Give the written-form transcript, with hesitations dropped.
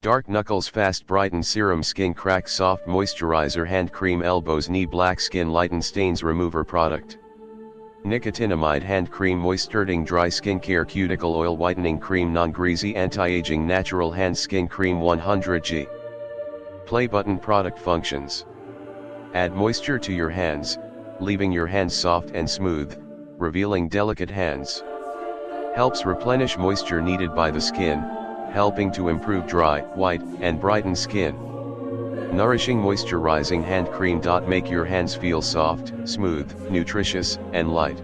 Dark Knuckles Fast Brighten Serum Skin Crack Soft Moisturizer Hand Cream Elbows Knee Black Skin Lighten Stains Remover Product. Nicotinamide Hand Cream Moisturizing Dry Skincare Cuticle Oil Whitening Cream Non-greasy Anti-Aging Natural Hand Skin Cream 100g. Play button product functions. Add moisture to your hands, leaving your hands soft and smooth, revealing delicate hands. Helps replenish moisture needed by the skin, helping to improve dry, white, and brighten skin. Nourishing Moisturizing Hand Cream. Make your hands feel soft, smooth, nutritious, and light.